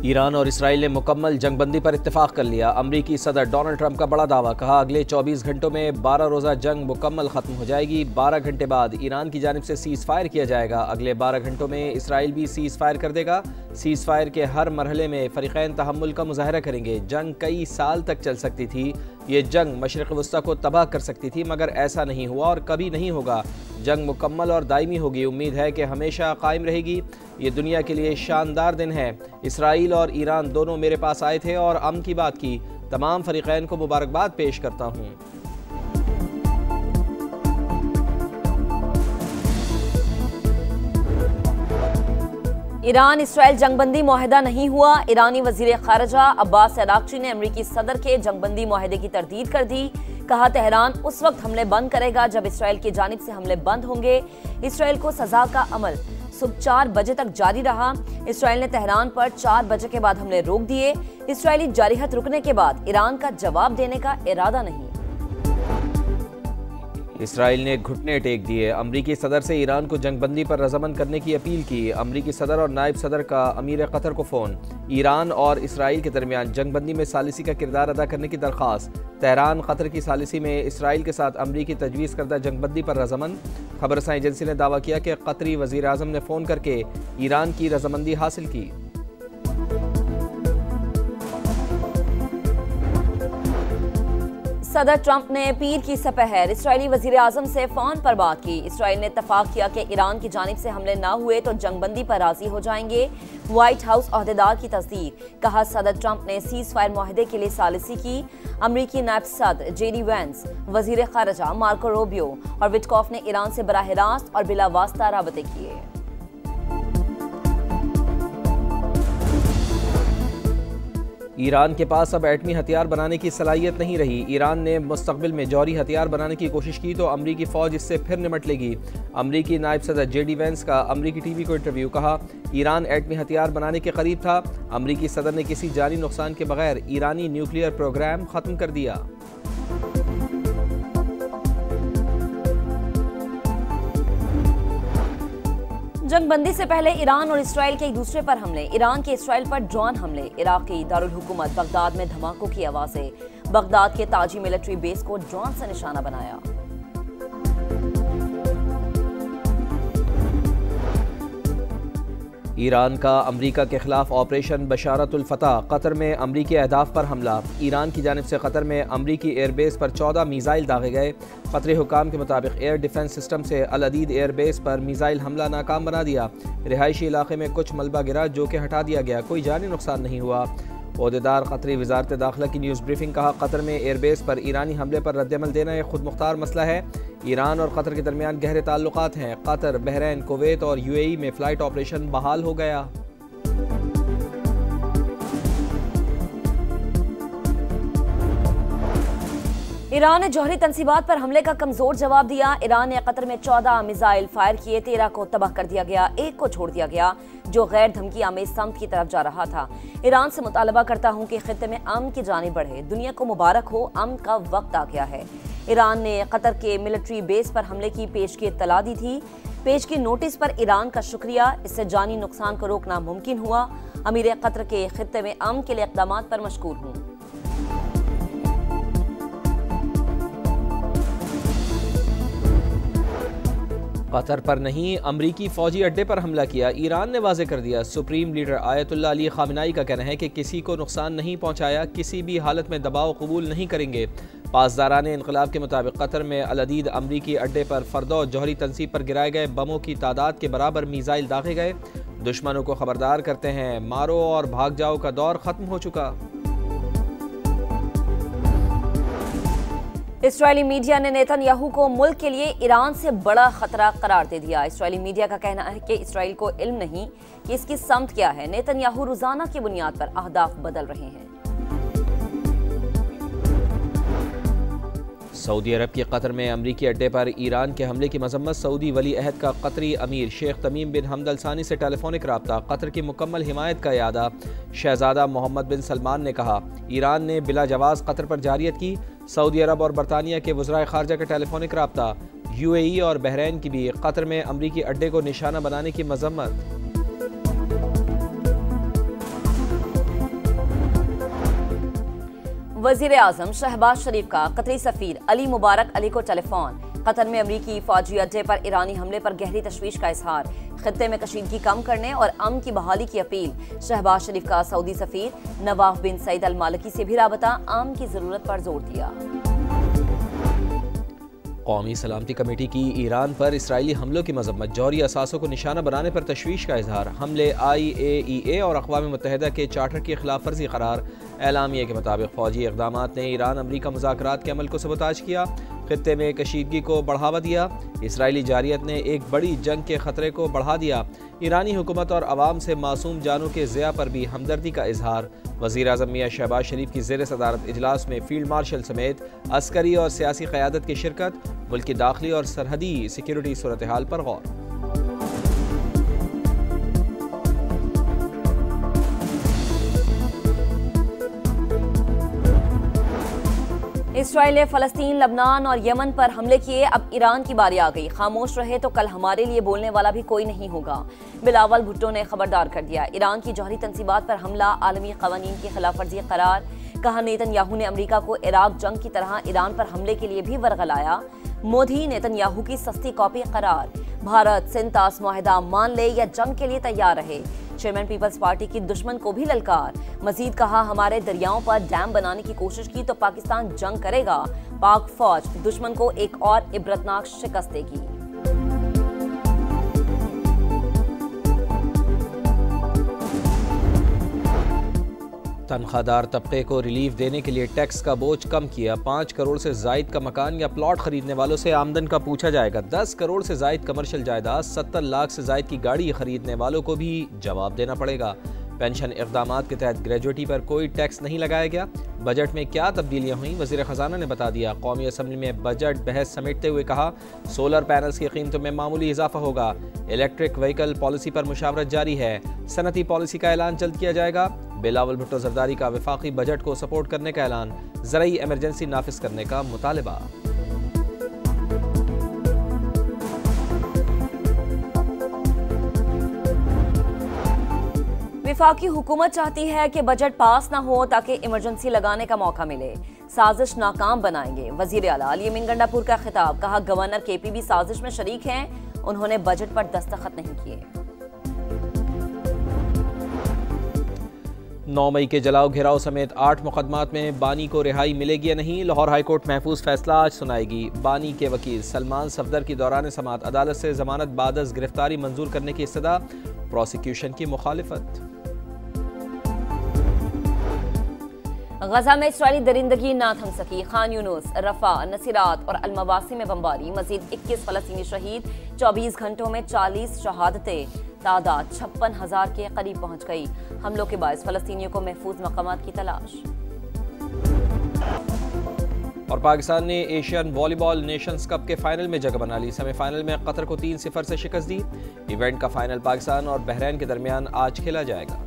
Iran और Israel ने मुकम्मल जंगबंदी पर इत्तेफाक कर लिया। अमरीकी सदर डोनाल्ड ट्रंप का बड़ा दावा, कहा अगले 24 घंटों में 12 रोज़ा जंग मुकम्मल ख़त्म हो जाएगी। 12 घंटे बाद ईरान की जानिब से सीज़ फायर किया जाएगा। अगले 12 घंटों में इसराइल भी सीज़ फायर कर देगा। सीज़ फायर के हर मरहले में फ़रीक़ैन तहम्मुल का मुज़ाहरा करेंगे। जंग कई साल तक चल सकती थी। ये जंग मशरिक़ वस्ता को तबाह कर सकती थी, मगर ऐसा नहीं हुआ और कभी नहीं होगा। जंग मुकम्मल और दायमी होगी। उम्मीद है कि हमेशा कायम रहेगी। ये दुनिया के लिए शानदार दिन है। इसराइल और ईरान दोनों मेरे पास आए थे और अमन की बात की। तमाम फ़रीक़ैन को मुबारकबाद पेश करता हूँ। ईरान इसराइल जंगबंदी मुआहदा नहीं हुआ। ईरानी वज़ीर ख़ारिजा अब्बास अराग़ची ने अमरीकी सदर के जंगबंदी मुआहदे की तरदीद कर दी। कहा तेहरान उस वक्त हमले बंद करेगा जब इसराइल की जानिब से हमले बंद होंगे। इसराइल को सजा का अमल सुबह 4 बजे तक जारी रहा। इसराइल ने तेहरान पर 4 बजे के बाद हमले रोक दिए। इसराइली जारिहत रुकने के बाद ईरान का जवाब देने का इरादा नहीं। इसराइल ने घुटने टेक दिए। अमरीकी सदर से ईरान को जंगबंदी पर रजामंद करने की अपील की। अमरीकी सदर और नायब सदर का अमीर कतर को फ़ोन। ईरान और इसराइल के दरमियान जंगबंदी में सालिसी का किरदार अदा करने की दरख्वास्त। तेहरान कतर की सालिसी में इसराइल के साथ अमरीकी तजवीज़ करदा जंगबंदी पर रजामंद। खबर रसां एजेंसी ने दावा किया कि कतरी वज़ीर आज़म ने फ़ोन करके ईरान की रजामंदी हासिल की। सदर ट्रंप ने पीर की सपहर इसराइली वज़ीर आज़म से फ़ोन पर बात की। इसराइल ने इत्तफाक किया कि ईरान की जानिब से हमले ना हुए तो जंगबंदी पर राज़ी हो जाएंगे। व्हाइट हाउस अहदेदार की तस्दीक। कहा सदर ट्रंप ने सीज़ फायर मुआहदे के लिए सालिसी की। अमरीकी नायब सदर जेडी वैंस, वज़ीर ख़ारिजा मार्को रूबियो और विटकॉफ ने ईरान से बराह रास्त और बिला वास्ता राबते किए। ईरान के पास अब एटमी हथियार बनाने की सलाहियत नहीं रही। ईरान ने मुस्तकबिल में जौहरी हथियार बनाने की कोशिश की तो अमरीकी फ़ौज इससे फिर निमट लेगी। अमरीकी नायब सदर जेडी वैंस का अमरीकी टीवी को इंटरव्यू। कहा ईरान एटमी हथियार बनाने के करीब था। अमरीकी सदर ने किसी जानी नुकसान के बगैर ईरानी न्यूक्लियर प्रोग्राम ख़त्म कर दिया। जंगबंदी से पहले ईरान और इसराइल के एक दूसरे पर हमले। ईरान के इसराइल पर ड्रोन हमले। इराकी दारुल हुकूमत बगदाद में धमाकों की आवाजें। बगदाद के ताजी मिलिट्री बेस को ड्रोन से निशाना बनाया। ईरान का अमरीका के खिलाफ ऑपरेशन बशारतुल फतह। कतर में अमरीकी अहदाफ पर हमला। ईरान की जानिब से कतर में अमरीकी एयरबेस पर 14 मीज़ाइल दागे गए। कतरी हुकाम के मुताबिक एयर डिफेंस सिस्टम से अल अदीद एयरबेस पर मीज़ाइल हमला नाकाम बना दिया। रिहायशी इलाके में कुछ मलबा गिरा जो कि हटा दिया गया। कोई जानी नुकसान नहीं हुआ। ओहदेदार कतरी वजारत दाखिला की न्यूज़ ब्रीफिंग। कहा कतर में एयरबेस पर ईरानी हमले पर रद्दअमल देना एक खुद मुख्तार मसला है। ईरान और कतर के दरमियान गहरे ताल्लुकात हैं। कतर, बहरैन, कुवैत और यूएई में फ़्लाइट ऑपरेशन बहाल हो गया। ईरान ने जौहरी तंसीबात पर हमले का कमजोर जवाब दिया। ईरान ने कतर में 14 मिसाइल फायर किए। 13 को तबाह कर दिया गया। 1 को छोड़ दिया गया जो गैर धमकी आमेज समत की तरफ जा रहा था। ईरान से मुतालबा करता हूं कि खित्ते में अमन की जानिब बढ़े। दुनिया को मुबारक हो, अमन का वक्त आ गया है। ईरान ने कतर के मिलिट्री बेस पर हमले की पेशगी इत्तला दी थी। पेशगी नोटिस पर ईरान का शुक्रिया। इससे जानी नुकसान को रोकना मुमकिन हुआ। अमीर कतर के खित्ते में अमन के लिए इक़दाम पर मशकूर हूँ। कतर पर नहीं, अमरीकी फ़ौजी अड्डे पर हमला किया। ईरान ने वाज़ेह कर दिया। Supreme leader Ayatollah Ali Khamenei का कहना है कि किसी को नुकसान नहीं पहुँचाया, किसी भी हालत में दबाव कबूल नहीं करेंगे। पासदारान इनकलाब के मुताबिक कतर में अल अदीद अमरीकी अड्डे पर फर्दो जौहरी तनसीब पर गिराए गए बमों की तादाद के बराबर मीज़ाइल दागे गए। दुश्मनों को खबरदार करते हैं, मारो और भाग जाओ का दौर ख़त्म हो चुका। इस्राएली मीडिया ने नेतन्याहू को मुल्क के लिए ईरान से बड़ा खतरा करार दे दिया। इस्राएली मीडिया का कहना है कि इस्राएल को इल्म नहीं कि इसकी समत क्या है। नेतन्याहू रोजाना की बुनियाद पर अहदाफ बदल रहे हैं। सऊदी अरब के कतर में अमरीकी अड्डे पर ईरान के हमले की मजम्मत। सऊदी वली अहद का कतरी अमीर शेख तमीम बिन हमद अल सानी से टेलीफोनिक रब्ता। कतर की मुकम्मल हिमायत का यादा। शहजादा मोहम्मद बिन सलमान ने कहा ईरान ने बिला जवाज़ कतर पर जारियत की। सऊदी अरब और बरतानिया के वज़राए ख़ारजा का टेलीफोनिक रब्ता। यूएई और बहरैन की भी कतर में अमरीकी अड्डे को निशाना बनाने की मजम्मत। वजीर आजम शहबाज शरीफ का कतरी सफीर अली मुबारक अली को टेलीफोन। कतर में अमरीकी फौजी अड्डे पर ईरानी हमले पर गहरी तशवीश का इजहार। खित्ते में कशीदगी कम करने और अमन की बहाली की अपील। शहबाज शरीफ का सऊदी सफीर नवाफ बिन सईद अल मालिकी से भी राबता, अमन की जरूरत पर जोर दिया। कौमी सलामती कमेटी की ईरान पर इसराइली हमलों की मजम्मत। जौहरी असासों को निशाना बनाने पर तशवीश का इजहार। हमले IAEA और अक़वाम मुत्तहिदा के चार्टर की खिलाफ वर्जी करार। एलामिया के मुताबिक फौजी इक़दाम ने ईरान अमरीका मुज़ाकरात के अमल को सबताज किया। खित्ते में कशीदगी को बढ़ावा दिया। इसराइली जारियत ने एक बड़ी जंग के खतरे को बढ़ा दिया। ईरानी हुकूमत और अवाम से मासूम जानों के ज़िया पर भी हमदर्दी का इजहार। वज़ीर आज़म मियां शहबाज शरीफ की ज़ेर सदारत इजलास में फील्ड मार्शल समेत अस्करी और सियासी क़यादत की शिरकत। मुल्क की दाखिली और सरहदी सिक्योरिटी सूरत हाल पर गौर। इसराइल ने फ़लस्तीन, लबनान और यमन पर हमले किए। अब ईरान की बारी आ गई। खामोश रहे तो कल हमारे लिए बोलने वाला भी कोई नहीं होगा। बिलावल भुट्टो ने खबरदार कर दिया। ईरान की जौहरी तंसीबात पर हमला आलमी कवानीन की खिलाफ वर्जी करार। कहा नेतन्याहू ने अमरीका को इराक जंग की तरह ईरान पर हमले के लिए भी वरगलाया। मोदी नेतन्याहू की सस्ती कॉपी करार। भारत सिंतास मुआहदा मान ले या जंग के लिए तैयार रहे। चेयरमैन पीपल्स पार्टी की दुश्मन को भी ललकार। मजीद कहा हमारे दरियाओं पर डैम बनाने की कोशिश की तो पाकिस्तान जंग करेगा। पाक फौज दुश्मन को एक और इबरतनाक शिकस्त देगी। तनख्वाहदार तबके को रिलीफ देने के लिए टैक्स का बोझ कम किया। 5 करोड़ से जायद का मकान या प्लॉट खरीदने वालों से आमदन का पूछा जाएगा। 10 करोड़ से जायद कमर्शियल जायदाद, 70 लाख से जायद की गाड़ी खरीदने वालों को भी जवाब देना पड़ेगा। पेंशन इक़दामात के तहत ग्रेजुएटी पर कोई टैक्स नहीं लगाया गया। बजट में क्या तब्दीलियां हुई, वज़ीर ख़जाना ने बता दिया। कौमी असम्बली में बजट बहस समेटते हुए कहा सोलर पैनल्स की कीमतों में मामूली इजाफा होगा। इलेक्ट्रिक व्हीकल पॉलिसी पर मुशावरत जारी है। सनती पॉलिसी का ऐलान जल्द किया जाएगा। बिलावल भुट्टो जरदारी का वफाकी बजट को सपोर्ट करने का ऐलान। ज़रई एमरजेंसी नाफिज करने का मुतालबा। वफाकी हुकूमत चाहती है कि बजट पास ना हो ताकि इमरजेंसी लगाने का मौका मिले। साजिश नाकाम बनाएंगे। वजीर आला अली अमीन गंडापुर का खिताब। कहा गवर्नर KP भी साजिश में शरीक हैं। उन्होंने बजट पर दस्तखत नहीं किए। 9 मई के जलाओ घेराव समेत 8 मुकदमात में बानी को रिहाई मिलेगी या नहीं, लाहौर हाईकोर्ट महफूज फैसला आज सुनाएगी। बानी के वकील सलमान सफदर की दौरान समात अदालत से जमानत बादस गिरफ्तारी मंजूर करने की इस्तदा। प्रोसिक्यूशन की मुखालिफत। गजा में इसराइली दरिंदगी ना थम सकी। खान यूनुस, रफा, नसीरात और अलमवासी में बमबारी। मजीद 21 फ़लस्तीनी शहीद। 24 घंटों में 40 शहादतें। तादाद 56,000 के करीब पहुंच गई। हमलों के बायस फ़लस्तीनियों को महफूज मकामात की तलाश। और पाकिस्तान ने एशियन वॉलीबॉल नेशंस कप के फाइनल में जगह बना ली। सेमीफाइनल में कतर को 3-0 से शिकस्त दी। इवेंट का फाइनल पाकिस्तान और बहरीन के दरमियान आज खेला जाएगा।